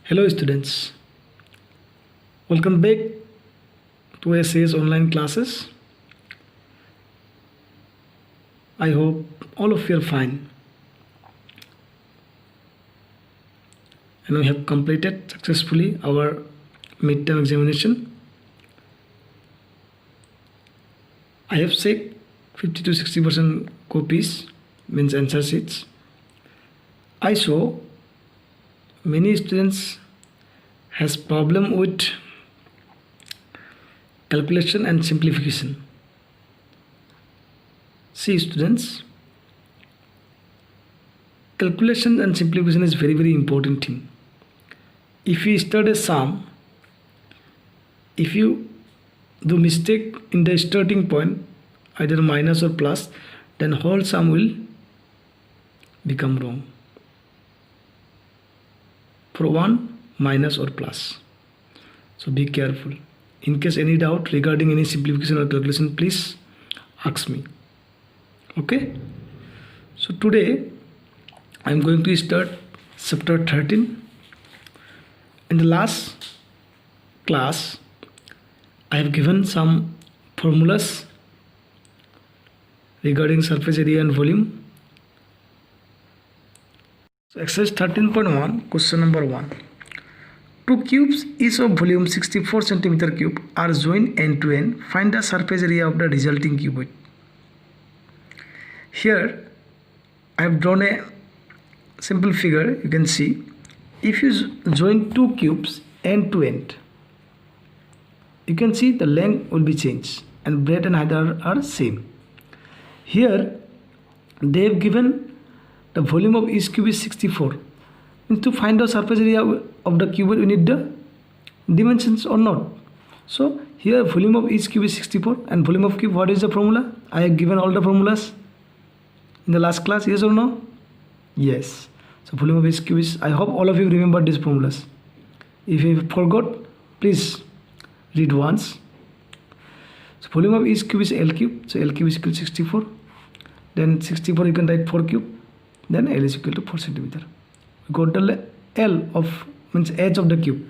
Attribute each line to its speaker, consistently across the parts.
Speaker 1: Hello students, welcome back to SAS online classes. I hope all of you are fine and we have completed successfully our midterm examination. I have checked 50 to 60% copies, means answer sheets. I saw many students has problem with calculation and simplification. See students, calculation and simplification is very important thing. If you start a sum, if you do mistake in the starting point, either minus or plus, then whole sum will become wrong for one minus or plus. So be careful. In case any doubt regarding any simplification or calculation, please ask me. Okay, so today I am going to start chapter 13. In the last class I have given some formulas regarding surface area and volume. So exercise 13.1, question number 1. Two cubes each of volume 64 cm cube are joined end to end. Find the surface area of the resulting cuboid. Here I have drawn a simple figure. You can see if you join two cubes end to end, you can see the length will be changed and breadth and height are same. Here they have given the volume of each cube is 64. Means to find the surface area of the cuboid we need the dimensions or not. So here volume of each cube is 64 and volume of cube, what is the formula? I have given all the formulas in the last class, yes or no? Yes. So volume of each cube is, I hope all of you remember these formulas. If you forgot, please read once. So volume of each cube is L cube. So L cube is equal to 64. Then 64 you can write 4 cube. Then L is equal to 4 centimeter. We got the L of means edge of the cube.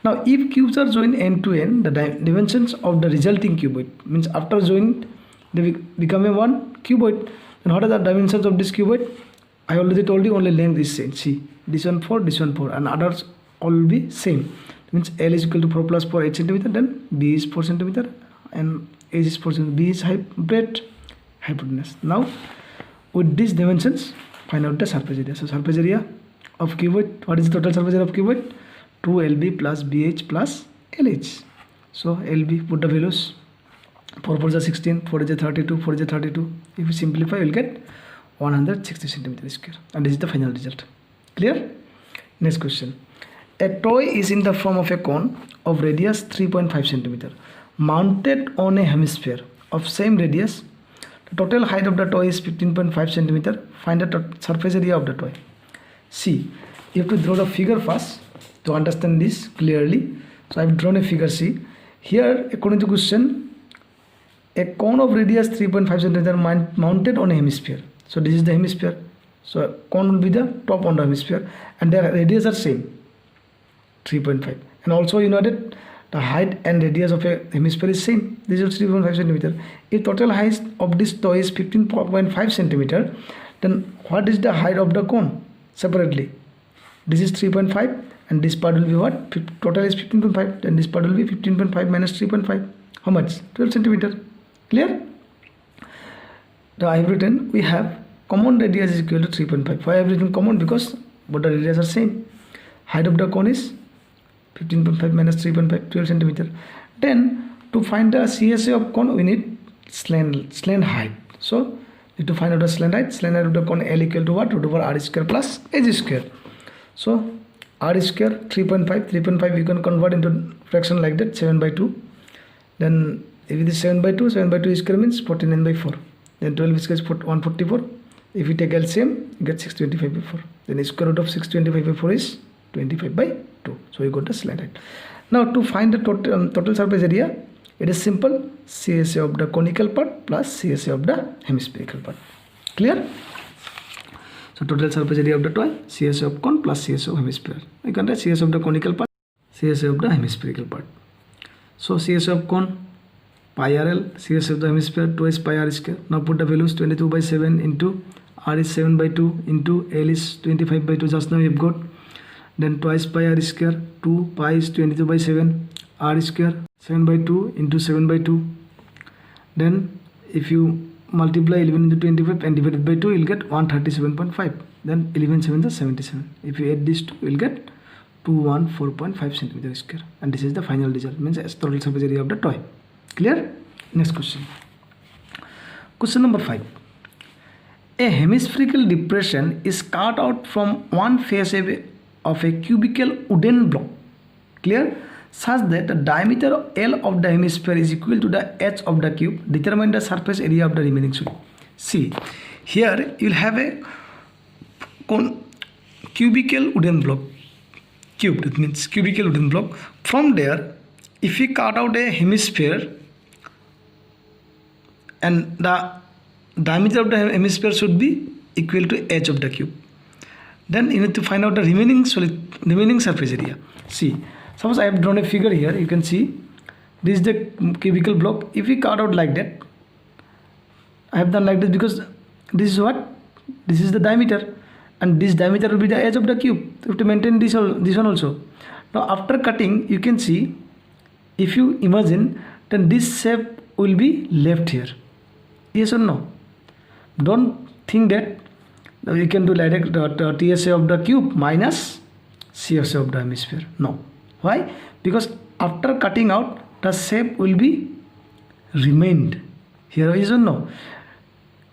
Speaker 1: Now if cubes are joined end to end, the dimensions of the resulting cuboid, means after joining they become a one cuboid. And what are the dimensions of this cuboid? I already told you only length is same. See, this one 4, this one 4, and others all will be same. Means L is equal to 4 plus 4 8 centimeter. Then B is 4 centimeter and A is 4 centimeter. B is breadth, hypotenuse. Now with these dimensions, find out the surface area. So surface area of cuboid, what is the total surface area of cuboid? 2LB plus BH plus LH. So LB, put the values. 4 4 is 16, 4 is 32, 4 is 32. If you simplify, you will get 160 centimeter square. And this is the final result. Clear? Next question. A toy is in the form of a cone of radius 3.5 centimeter mounted on a hemisphere of same radius. The total height of the toy is 15.5 centimeter. Find the surface area of the toy. See, you have to draw the figure first to understand this clearly. So I have drawn a figure. See, here according to question, a cone of radius 3.5 centimeter mounted on a hemisphere. So this is the hemisphere. So cone will be the top on the hemisphere and their radius are same, 3.5. And also you know that the height and radius of a hemisphere is same. This is 3.5 centimeter. If total height of this toy is 15.5 centimeter, then what is the height of the cone separately? This is 3.5 and this part will be what? Total is 15.5. Then this part will be 15.5 minus 3.5. How much? 12 centimeter. Clear? Now I have written we have common radius is equal to 3.5. Why I have written common? Because both the radius are same. Height of the cone is 15.5 minus 3.5, 12 centimeter. Then to find the CSA of cone, we need slant height. So need to find out the slant height. Slant height of the cone L equal to what? Root over R square plus H square. So R square 3.5. 3.5 you can convert into fraction like that, 7 by 2. Then if it is 7 by 2, 7 by 2 square means 49 by 4. Then 12 square is 144. If you take LCM, you get 625 by 4. Then square root of 625 by 4 is 25 by 2. So you got the slant height. Now to find the total surface area, it is simple. CSA of the conical part plus CSA of the hemispherical part. Clear? So total surface area of the toy, CSA of cone plus CSA of hemisphere. You can write CSA of the conical part, CSA of the hemispherical part. So CSA of cone pi RL, CSA of the hemisphere twice pi r square. Now put the values 22/7 into r is 7/2 into L is 25/2. Just now we have got. Then twice pi r square, 2 pi is 22/7, r square 7/2 into 7/2. Then if you multiply 11 into 25 and divided by 2, you'll get 137.5. Then 11 7 is 77. If you add these two, you'll get 214.5 centimeter square. And this is the final result, means total surface area of the toy. Clear? Next question. Question number 5. A hemispherical depression is cut out from one face of a cubical wooden block, clear, such that the diameter L of the hemisphere is equal to the H of the cube. Determine the surface area of the remaining solid. See, here you will have a cubical wooden block, cube, that means cubical wooden block. From there, if we cut out a hemisphere and the diameter of the hemisphere should be equal to H of the cube, then you need to find out the remaining surface area. See, suppose I have drawn a figure here. You can see this is the cubical block. If we cut out like that, I have done like this because this is what? This is the diameter, and this diameter will be the edge of the cube. You have to maintain this one also. Now after cutting, you can see, if you imagine, then this shape will be left here. Yes or no? Don't think that you can do like the TSA of the cube minus CSA of the hemisphere. No. Why? Because after cutting out, the shape will be remained here. Yes or no?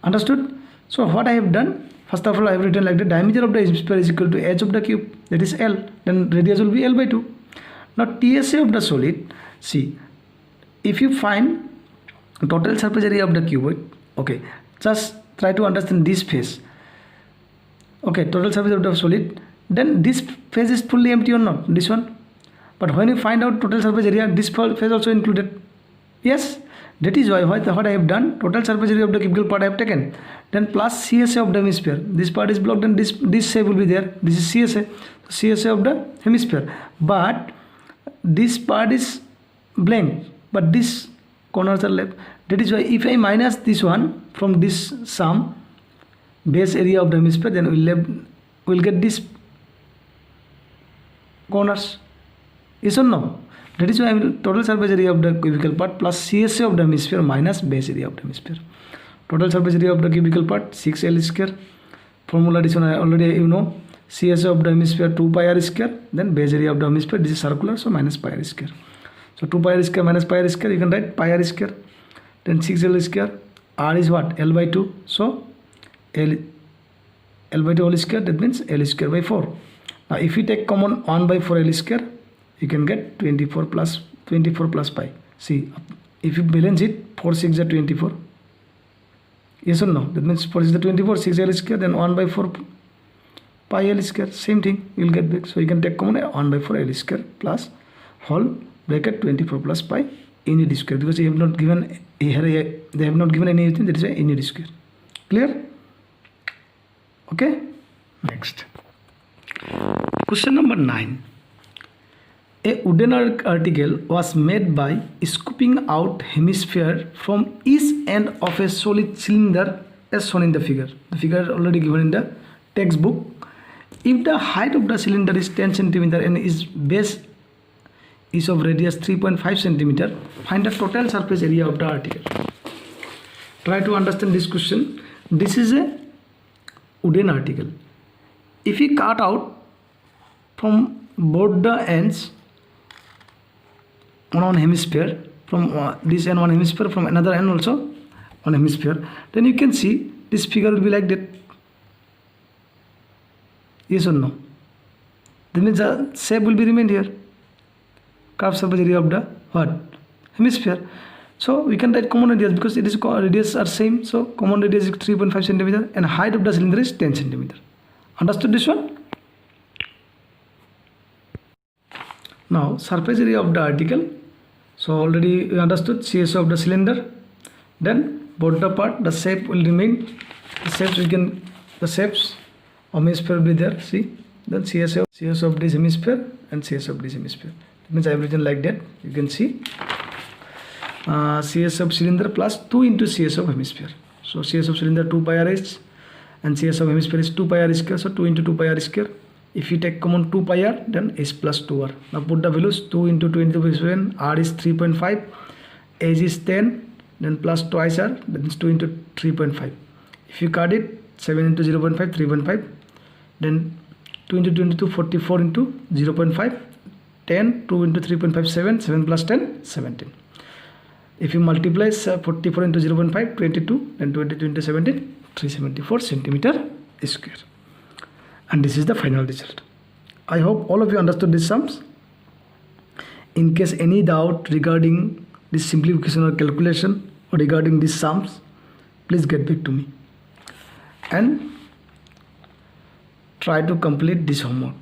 Speaker 1: Understood? So what I have done, first of all, I have written like the diameter of the hemisphere is equal to H of the cube, that is L. Then radius will be L/2. Now TSA of the solid, see, if you find total surface area of the cuboid, okay, just try to understand this face. Okay, total surface of the solid, then this face is fully empty or not, this one. But when you find out total surface area, this face also included. Yes, that is why what I have done, total surface area of the cubical part I have taken, then plus CSA of the hemisphere. This part is blocked, and this shape will be there. This is CSA of the hemisphere. But this part is blank, but this corners are left. That is why if I minus this one from this sum, base area of the hemisphere, then we'll get this corners. Yes or no? That is why I will total surface area of the cubical part plus CSA of the hemisphere minus base area of the hemisphere. Total surface area of the cubical part 6L square. Formula addition I already you know. CSA of the hemisphere 2 pi r square. Then base area of the hemisphere, this is circular, so minus pi r square. So 2 pi r square minus pi r square, you can write pi r square. Then 6L square. R is what? L/2. So L/2 whole square, that means L square by 4. Now if we take common 1/4 L square, you can get 24 plus pi. See, if you balance it, 4 6 are 24. Yes or no? That means 4 6 are 24, 6 L square, then 1/4 pi L square. Same thing, you will get back. So you can take common 1/4 L square plus whole bracket 24 plus pi unit square, because they have not given here, they have not given anything, that is a unit square. Clear? Okay. Next. Question number 9. A wooden article was made by scooping out hemisphere from each end of a solid cylinder as shown in the figure. The figure is already given in the textbook. If the height of the cylinder is 10 cm and its base is of radius 3.5 cm, find the total surface area of the article. Try to understand this question. This is a wooden article. If we cut out from both the ends on one hemisphere, from this end one hemisphere, from another end also one hemisphere, then you can see this figure will be like that. Yes or no? That means the shape will be remained here. Curved surface area of the what? Hemisphere. So we can write common radius because it is radius are same. So common radius is 3.5 cm and height of the cylinder is 10 cm. Understood this one? Now surface area of the article. So already we understood CSA of the cylinder. Then both the part, the shape will remain. The shapes hemisphere will be there, see, then CS of this hemisphere and CS of this hemisphere. It means I have written like that. You can see CS of cylinder plus 2 into CS of hemisphere. So CS of cylinder 2 pi r h and CS of hemisphere is 2 pi r square, so 2 into 2 pi r square. If you take common 2 pi r, then h plus 2 r. Now put the values. 2 into 2 into 7, r is 3.5, h is 10, then plus twice r, that is 2 into 3.5. If you cut it, 7 into 0.5, 3.5, then 2 into 2 into 2, 44 into 0.5, 10, 2 into 3.5, 7 plus 10, 17. If you multiply 44 into 0.5, 22, then 22 into 17, 374 centimeter square. And this is the final result. I hope all of you understood these sums. In case any doubt regarding this simplification or calculation or regarding these sums, please get back to me and try to complete this homework.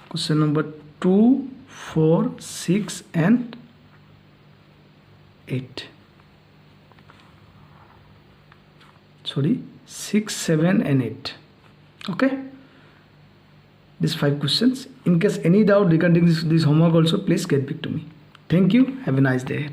Speaker 1: Question number 2, 4, 6 and 8. 6, 7 and 8. Okay, these 5 questions. In case any doubt regarding this homework also, please get back to me. Thank you. Have a nice day.